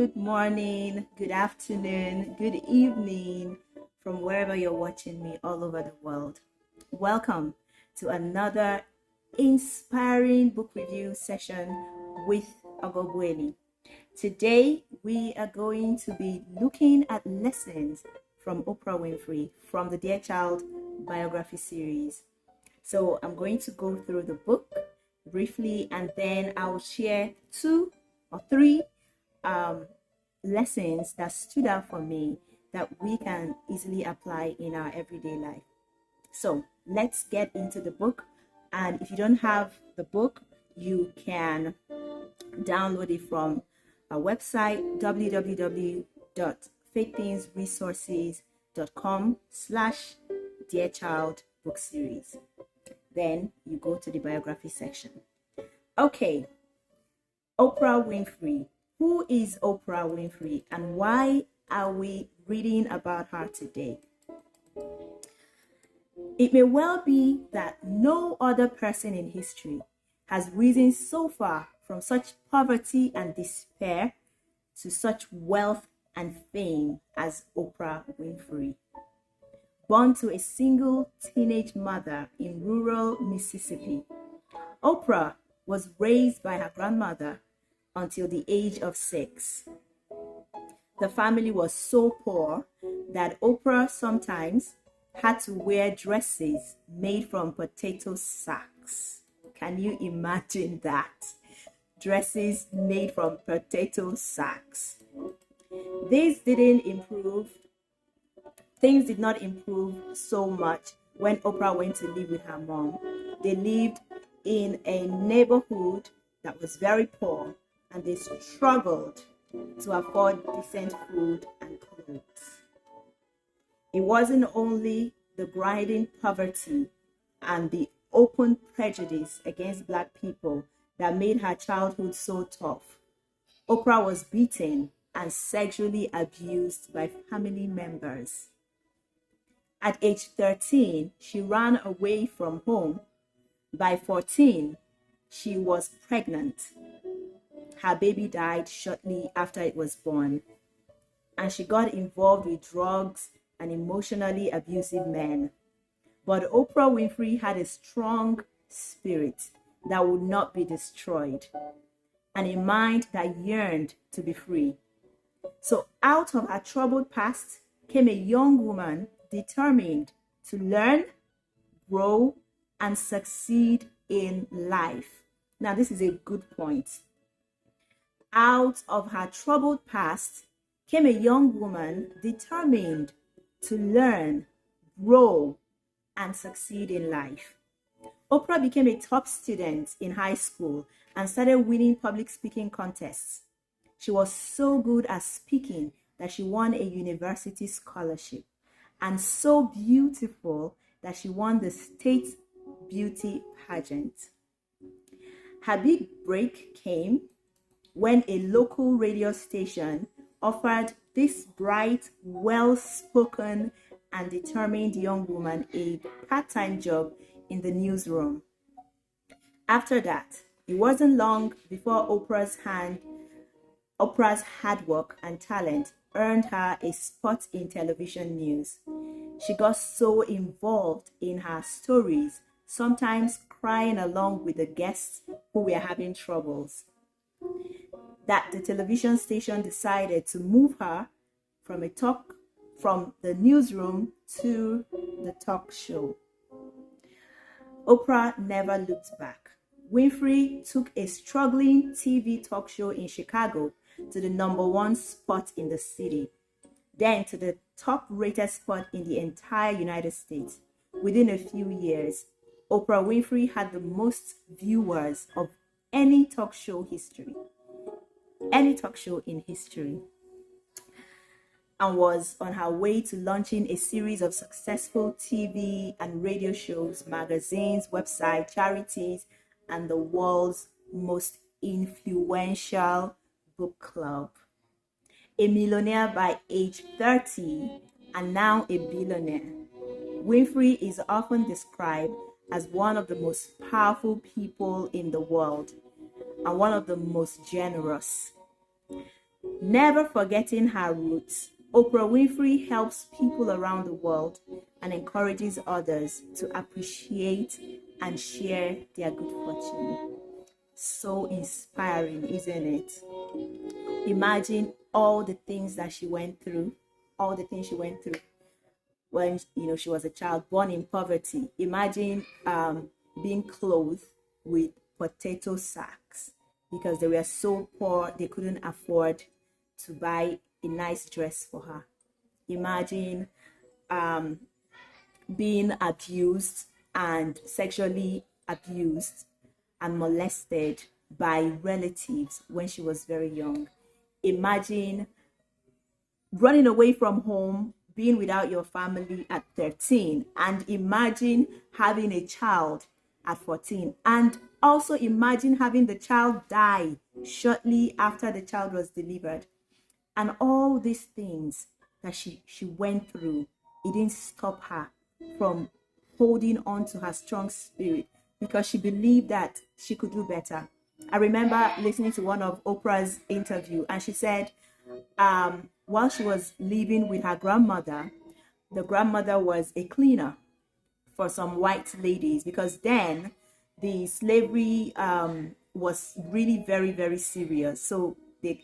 good morning, good afternoon, good evening from wherever you're watching me all over the world. Welcome to another inspiring book review session with Ogbueli. Today, we are going to be looking at lessons from Oprah Winfrey from the Dear Child Biography series. So I'm going to go through the book briefly, and then I'll share 2 or 3 lessons that stood out for me that we can easily apply in our everyday life. So let's get into the book. And if you don't have the book, you can download it from our website, www.faithingsresources.com/Dear Child Book Series. Then you go to the biography section. Okay, Oprah Winfrey. Who is Oprah Winfrey and why are we reading about her today? It may well be that no other person in history has risen so far from such poverty and despair to such wealth and fame as Oprah Winfrey. Born to a single teenage mother in rural Mississippi, Oprah was raised by her grandmother until the age of 6. The family was so poor that Oprah sometimes had to wear dresses made from potato sacks. Can you imagine that? Dresses made from potato sacks. Things did not improve so much when Oprah went to live with her mom. They lived in a neighborhood that was very poor, and they struggled to afford decent food and clothes. It wasn't only the grinding poverty and the open prejudice against Black people that made her childhood so tough. Oprah was beaten and sexually abused by family members. At age 13, she ran away from home. By 14, she was pregnant. Her baby died shortly after it was born, and she got involved with drugs and emotionally abusive men. But Oprah Winfrey had a strong spirit that would not be destroyed, and a mind that yearned to be free. So out of her troubled past came a young woman determined to learn, grow, and succeed in life. Now, this is a good point. Out of her troubled past came a young woman determined to learn, grow, and succeed in life. Oprah became a top student in high school and started winning public speaking contests. She was so good at speaking that she won a university scholarship, and so beautiful that she won the state beauty pageant. Her big break came when a local radio station offered this bright, well-spoken, and determined young woman a part-time job in the newsroom. After that, it wasn't long before Oprah's hard work and talent earned her a spot in television news. She got so involved in her stories, sometimes crying along with the guests who were having troubles, that the television station decided to move her from the newsroom to the talk show. Oprah never looked back. Winfrey took a struggling TV talk show in Chicago to the #1 spot in the city, then to the top-rated spot in the entire United States. Within a few years, Oprah Winfrey had the most viewers of any talk show in history, and was on her way to launching a series of successful TV and radio shows, magazines, websites, charities, and the world's most influential book club. A millionaire by age 30 and now a billionaire, Winfrey is often described as one of the most powerful people in the world and one of the most generous. Never forgetting her roots, Oprah Winfrey helps people around the world and encourages others to appreciate and share their good fortune. So inspiring, isn't it? Imagine all the things that she went through, all the things she went through when she was a child born in poverty. Imagine being clothed with potato sacks because they were so poor they couldn't afford to buy a nice dress for her. Imagine being abused and sexually abused and molested by relatives when she was very young. Imagine running away from home, being without your family at 13, and imagine having a child at 14, and also imagine having the child die shortly after the child was delivered. And all these things that she went through, it didn't stop her from holding on to her strong spirit because she believed that she could do better. I remember listening to one of Oprah's interview, and she said while she was living with her grandmother, the grandmother was a cleaner for some white ladies, because then the slavery was really very, very serious. So the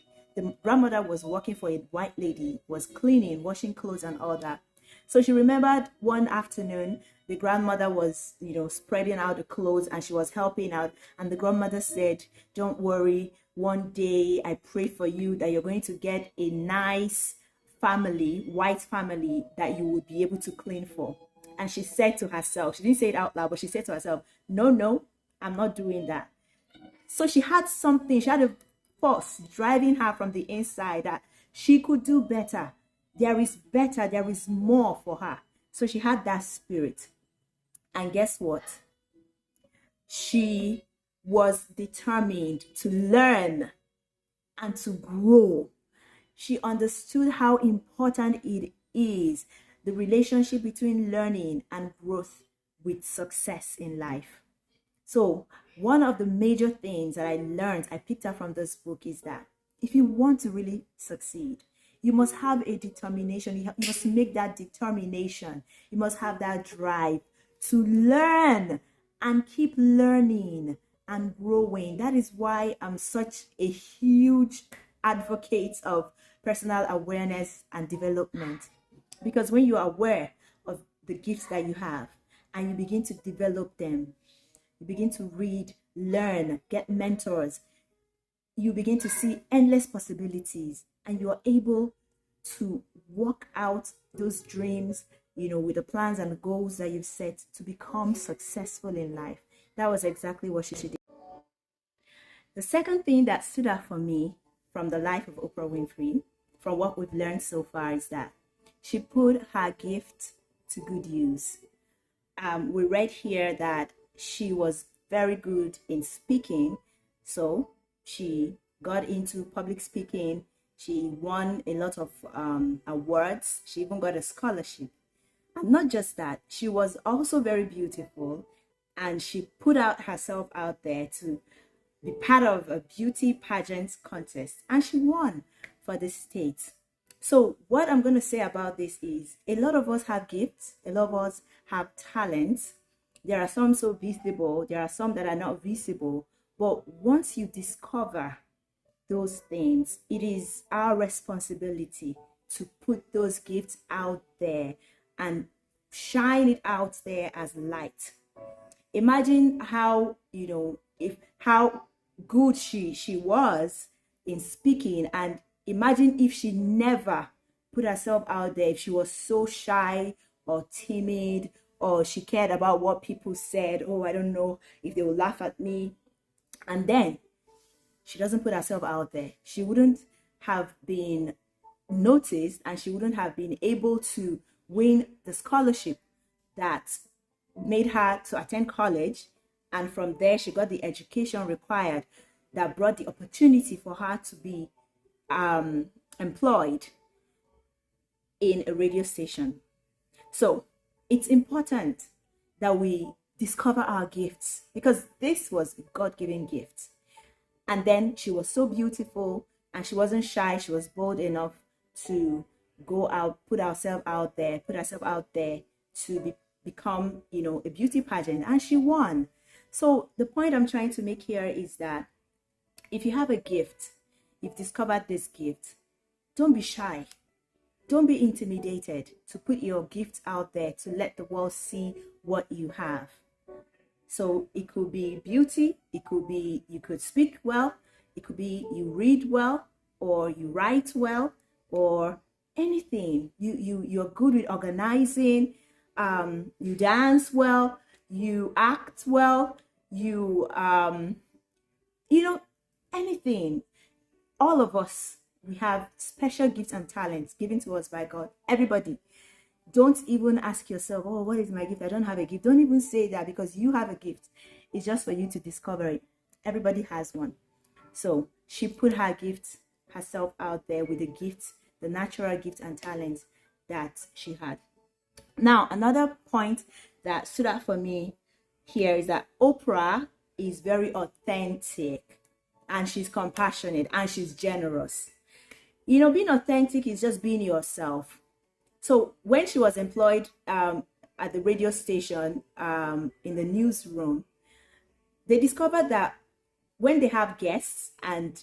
grandmother was working for a white lady, was cleaning, washing clothes and all that. So she remembered one afternoon the grandmother was spreading out the clothes and she was helping out, and the grandmother said, "Don't worry, one day I pray for you that you're going to get a nice family, white family, that you would be able to clean for." And she said to herself, she didn't say it out loud, but she said to herself, no, I'm not doing that. So she had something, she had a force driving her from the inside that she could do better. There is better, there is more for her. So she had that spirit. And guess what? She was determined to learn and to grow. She understood how important it is, the relationship between learning and growth with success in life. So one of the major things that I picked up from this book is that if you want to really succeed, you must have a determination. You must make that determination. You must have that drive to learn and keep learning and growing. That is why I'm such a huge advocate of personal awareness and development. Because when you are aware of the gifts that you have and you begin to develop them, you begin to read, learn, get mentors, you begin to see endless possibilities, and you are able to work out those dreams, with the plans and goals that you've set to become successful in life. That was exactly what she did. The second thing that stood out for me from the life of Oprah Winfrey, from what we've learned so far, is that she put her gift to good use. We read here that she was very good in speaking, so she got into public speaking. She won a lot of awards. She even got a scholarship. And not just that, she was also very beautiful, and she put herself out there to be part of a beauty pageant contest, and she won for the state. So what I'm going to say about this is, a lot of us have gifts, a lot of us have talents. There are some so visible, there are some that are not visible. But once you discover those things, it is our responsibility to put those gifts out there and shine it out there as light. Imagine how, how good she was in speaking, and imagine if she never put herself out there, if she was so shy or timid, or she cared about what people said. Oh, I don't know if they will laugh at me. And then she doesn't put herself out there. She wouldn't have been noticed, and she wouldn't have been able to win the scholarship that made her to attend college. And from there, she got the education required that brought the opportunity for her to be employed in a radio station. So it's important that we discover our gifts, because this was a God-given gift. And then she was so beautiful. And she wasn't shy. She was bold enough to go out, put herself out there, to become, a beauty pageant. And she won. So the point I'm trying to make here is that if you have a gift, you've discovered this gift, don't be shy. Don't be intimidated to put your gift out there, to let the world see what you have. So it could be beauty, it could be you could speak well, it could be you read well, or you write well, or anything. You're good with organizing, you dance well, you act well, anything. All of us, we have special gifts and talents given to us by God. Everybody. Don't even ask yourself, oh, what is my gift? I don't have a gift. Don't even say that, because you have a gift. It's just for you to discover it. Everybody has one. So she put her gift herself out there with the gifts, the natural gifts and talents that she had. Now, another point that stood out for me here is that Oprah is very authentic, and she's compassionate, and she's generous. Being authentic is just being yourself. So when she was employed at the radio station, in the newsroom, they discovered that when they have guests and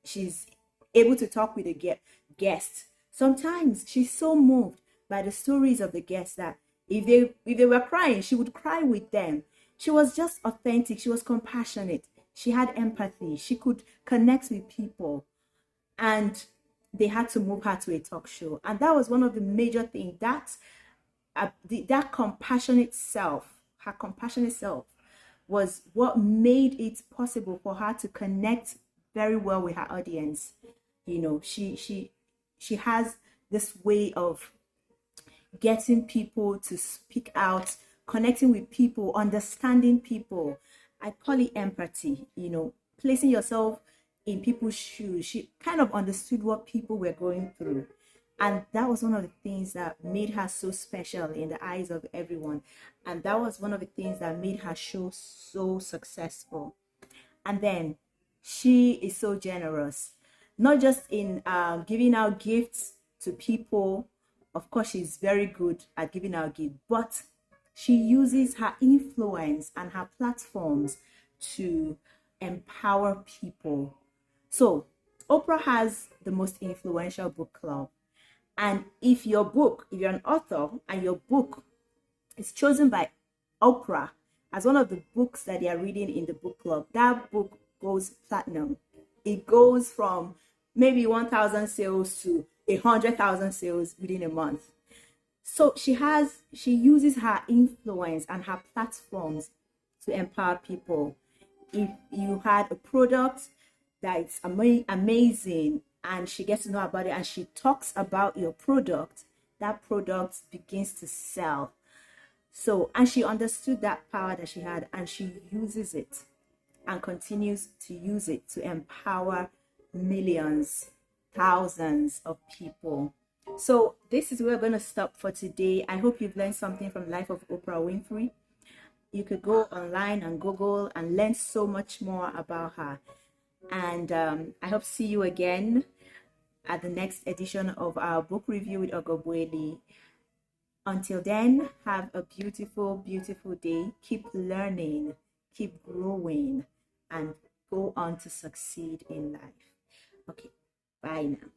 she's able to talk with the guests, sometimes she's so moved by the stories of the guests that if they were crying, she would cry with them. She was just authentic. She was compassionate. She had empathy. She could connect with people. And they had to move her to a talk show. And that was one of the major things. That compassionate self, her compassionate self, was what made it possible for her to connect very well with her audience. She has this way of getting people to speak out, connecting with people, understanding people. I call it empathy, placing yourself in people's shoes. She kind of understood what people were going through, and that was one of the things that made her so special in the eyes of everyone, and that was one of the things that made her show so successful. And then she is so generous, not just in giving out gifts to people. Of course, she's very good at giving out gifts, but she uses her influence and her platforms to empower people. So Oprah has the most influential book club. And if you're an author and your book is chosen by Oprah as one of the books that they are reading in the book club, that book goes platinum. It goes from maybe 1,000 sales to 100,000 sales within a month. So she uses her influence and her platforms to empower people. If you had a product that's amazing and she gets to know about it and she talks about your product, that product begins to sell. So, and she understood that power that she had, and she uses it and continues to use it to empower millions, thousands of people. So this is where we're going to stop for today. I hope you've learned something from the life of Oprah Winfrey. You could go online and Google and learn so much more about her. And I hope to see you again at the next edition of our book review with Ogbueli. Until then, have a beautiful, beautiful day. Keep learning, keep growing, and go on to succeed in life. Okay, bye now.